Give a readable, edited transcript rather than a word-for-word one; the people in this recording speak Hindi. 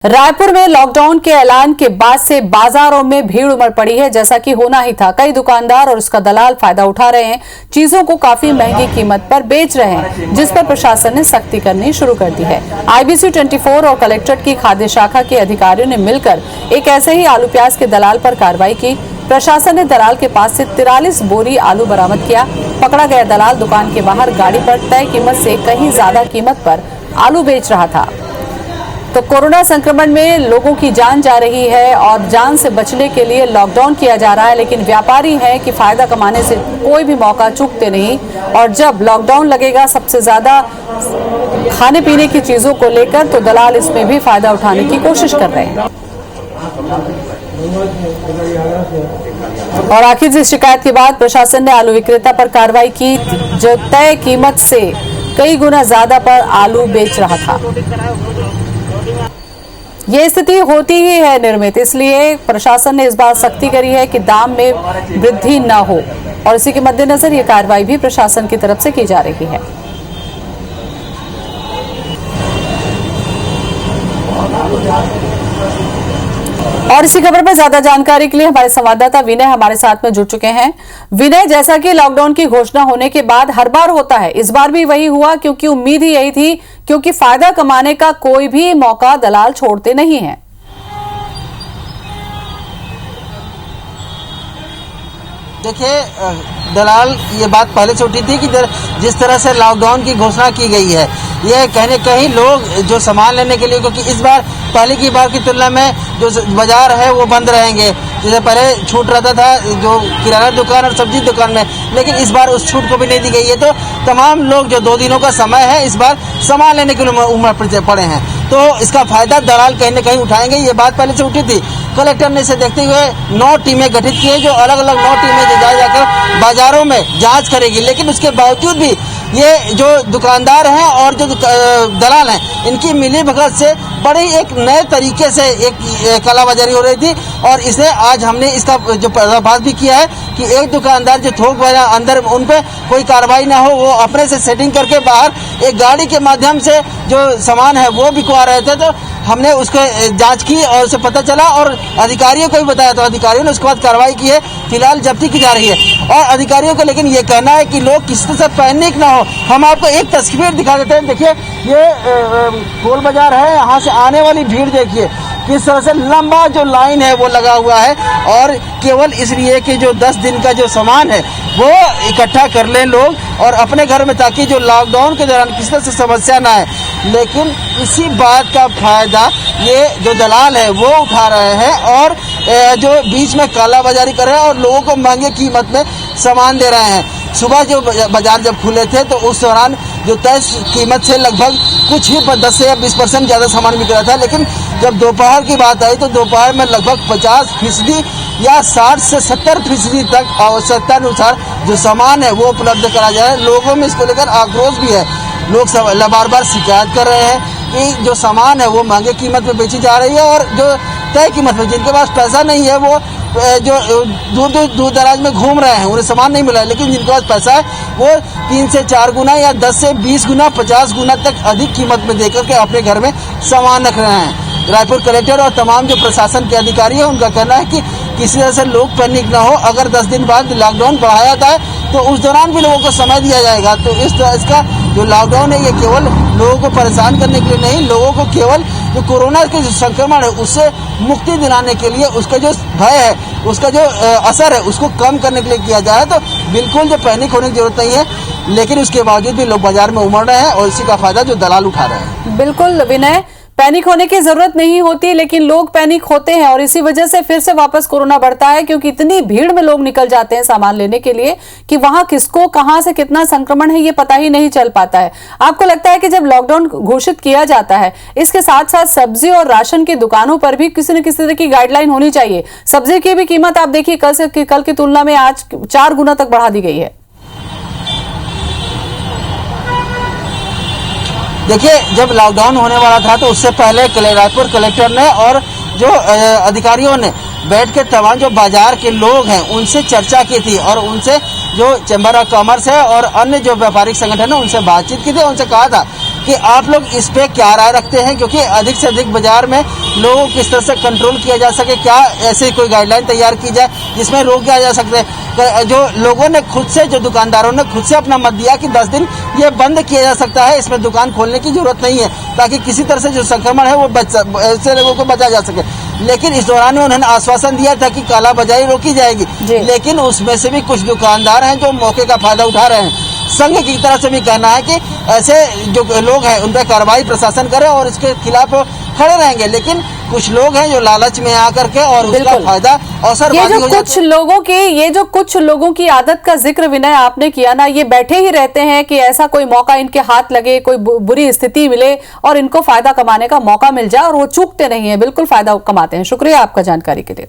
रायपुर में लॉकडाउन के ऐलान के बाद से बाजारों में भीड़ उमड़ पड़ी है, जैसा कि होना ही था। कई दुकानदार और उसका दलाल फायदा उठा रहे हैं, चीजों को काफी महंगी कीमत पर बेच रहे हैं, जिस पर प्रशासन ने सख्ती करनी शुरू कर दी है। IBC 24 और कलेक्ट्रेट की खाद्य शाखा के अधिकारियों ने मिलकर एक ऐसे ही आलू प्याज के दलाल पर कार्रवाई की। प्रशासन ने दलाल के पास से 43 बोरी आलू बरामद किया। पकड़ा गया दलाल दुकान के बाहर गाड़ी पर तय कीमत से कहीं ज्यादा कीमत पर आलू बेच रहा था। तो कोरोना संक्रमण में लोगों की जान जा रही है और जान से बचने के लिए लॉकडाउन किया जा रहा है, लेकिन व्यापारी हैं कि फायदा कमाने से कोई भी मौका चूकते नहीं। और जब लॉकडाउन लगेगा सबसे ज्यादा खाने पीने की चीजों को लेकर, तो दलाल इसमें भी फायदा उठाने की कोशिश कर रहे हैं। और आखिर इस शिकायत के बाद प्रशासन ने आलू विक्रेता पर कार्रवाई की, जो तय कीमत से कई गुना ज्यादा पर आलू बेच रहा था। ये स्थिति होती ही है निर्मित, इसलिए प्रशासन ने इस बार सख्ती करी है कि दाम में वृद्धि न हो, और इसी के मद्देनजर ये कार्रवाई भी प्रशासन की तरफ से की जा रही है। और इसी खबर पर ज्यादा जानकारी के लिए हमारे संवाददाता विनय हमारे साथ में जुड़ चुके हैं। विनय, जैसा कि लॉकडाउन की घोषणा होने के बाद हर बार होता है, इस बार भी वही हुआ, क्योंकि उम्मीद ही यही थी, क्योंकि फायदा कमाने का कोई भी मौका दलाल छोड़ते नहीं हैं। देखिए, दलाल ये बात पहले से उठी थी कि जिस तरह से लॉकडाउन की घोषणा की गई है, ये कहीं न कहीं लोग जो सामान लेने के लिए, क्योंकि इस बार पहले की बार की तुलना में जो बाजार है वो बंद रहेंगे। जैसे पहले छूट रहता था जो किराना दुकान और सब्जी दुकान में, लेकिन इस बार उस छूट को भी नहीं दी गई है। तो तमाम लोग जो 2 दिनों का समय है, इस बार सामान लेने के लिए उमड़ पड़े हैं, तो इसका फायदा दलाल कहीं न कहीं उठाएंगे। ये बात पहले से उठी थी। कलेक्टर ने इसे देखते हुए 9 टीमें गठित की है, जो अलग अलग 9 टीमें जाकर बाजारों में जांच करेगी। लेकिन उसके बावजूद भी ये जो दुकानदार हैं और जो दलाल हैं, इनकी मिली भगत से बड़े एक नए तरीके से एक कालाबाजारी हो रही थी। और इसे आज हमने इसका जो पर्दाफाश भी किया है कि एक दुकानदार जो थोक बाजार अंदर, उन पे कोई कार्रवाई ना हो, वो अपने से सेटिंग करके बाहर एक गाड़ी के माध्यम से जो सामान है वो बिकवा रहे थे। तो हमने उसको जांच की और उसे पता चला और अधिकारियों को भी बताया, तो अधिकारियों ने उसके बाद कार्रवाई की है। फिलहाल जब्ती की जा रही है और अधिकारियों को लेकिन ये कहना है कि लोग किसी से पैनिक ना हो। हम आपको एक तस्वीर दिखा देते हैं। देखिए, ये गोल बाजार है, यहाँ से आने वाली भीड़ देखिए किस तरह से लंबा जो लाइन है वो लगा हुआ है, और केवल इसलिए कि जो 10 दिन का जो सामान है वो इकट्ठा कर लें लोग और अपने घर में, ताकि जो लॉकडाउन के दौरान किसी तरह से समस्या ना आए। लेकिन इसी बात का फायदा ये जो दलाल है वो उठा रहे हैं और जो बीच में कालाबाजारी कर रहे हैं और लोगों को महंगे कीमत में सामान दे रहे हैं। सुबह जो बाजार जब खुले थे तो उस दौरान जो तय कीमत से लगभग कुछ ही 10 से 20% ज़्यादा सामान बिक रहा था, लेकिन जब दोपहर की बात आई तो दोपहर में लगभग 50% या 60 से 70% तक आवश्यकता अनुसार जो सामान है वो उपलब्ध करा जाए। लोगों में इसको लेकर आक्रोश भी है। लोग बार बार शिकायत कर रहे हैं कि जो सामान है वो महंगे कीमत में बेची जा रही है, और जो तय कीमत में, जिनके पास पैसा नहीं है वो जो दूर दराज में घूम रहे हैं, उन्हें सामान नहीं मिला है। लेकिन जिनके पास पैसा है वो 3 से 4 गुना या 10 से 20 गुना 50 गुना तक अधिक कीमत में देकर के अपने घर में सामान रख रहे हैं। रायपुर कलेक्टर और तमाम जो प्रशासन के अधिकारी हैं, उनका कहना है कि किसी तरह से लोग पैनिक ना हो। अगर 10 दिन बाद लॉकडाउन बढ़ाया जाता है तो उस दौरान भी लोगों को समय दिया जाएगा। तो इसका जो लॉकडाउन है ये केवल लोगों को परेशान करने के लिए नहीं, लोगों को केवल जो कोरोना के जो संक्रमण है उससे मुक्ति दिलाने के लिए, उसका जो भय है, उसका जो असर है उसको कम करने के लिए किया जा रहा है। तो बिल्कुल जो पैनिक होने की जरूरत नहीं है, लेकिन उसके बावजूद भी लोग बाजार में उमड़ रहे हैं और इसी का फायदा जो दलाल उठा रहे हैं। बिल्कुल विनय, पैनिक होने की जरूरत नहीं होती, लेकिन लोग पैनिक होते हैं और इसी वजह से फिर से वापस कोरोना बढ़ता है, क्योंकि इतनी भीड़ में लोग निकल जाते हैं सामान लेने के लिए कि वहां किसको कहां से कितना संक्रमण है ये पता ही नहीं चल पाता है। आपको लगता है कि जब लॉकडाउन घोषित किया जाता है, इसके साथ साथ सब्जी और राशन की दुकानों पर भी किसी न किसी तरह की गाइडलाइन होनी चाहिए? सब्जी की भी कीमत आप देखिए कल की तुलना में आज 4 गुना तक बढ़ा दी गई है। देखिए, जब लॉकडाउन होने वाला था तो उससे पहले रायपुर कलेक्टर ने और जो अधिकारियों ने बैठ के तमाम जो बाजार के लोग हैं उनसे चर्चा की थी और उनसे जो चैम्बर ऑफ कॉमर्स है और अन्य जो व्यापारिक संगठन है उनसे बातचीत की थी। उनसे कहा था कि आप लोग इस पे क्या राय रखते हैं, क्योंकि अधिक से अधिक बाजार में लोगों को किस तरह से कंट्रोल किया जा सके, क्या ऐसे कोई गाइडलाइन तैयार की जाए जिसमें रोक किया जा सकते हैं। जो लोगों ने खुद से, जो दुकानदारों ने खुद से अपना मत दिया कि 10 दिन ये बंद किया जा सकता है, इसमें दुकान खोलने की जरूरत नहीं है, ताकि किसी तरह से जो संक्रमण है वो ऐसे लोगों को बचा जा सके। लेकिन इस दौरान में उन्होंने आश्वासन दिया था कि कालाबाजारी रोकी जाएगी, लेकिन उसमें से भी कुछ दुकानदार हैं जो मौके का फायदा उठा रहे हैं। संघ की तरफ से भी कहना है कि ऐसे जो लोग हैं उन पर कार्रवाई प्रशासन करे और इसके खिलाफ खड़े रहेंगे, लेकिन कुछ लोग हैं जो लालच में आकर के और उसका फायदा अवसरबाजी हो जाता है। ये जो कुछ लोगों की आदत का जिक्र विनय आपने किया ना, ये बैठे ही रहते हैं कि ऐसा कोई मौका इनके हाथ लगे, कोई बुरी स्थिति मिले और इनको फायदा कमाने का मौका मिल जाए, और वो चूकते नहीं है, बिल्कुल फायदा कमाते हैं। शुक्रिया आपका जानकारी के लिए।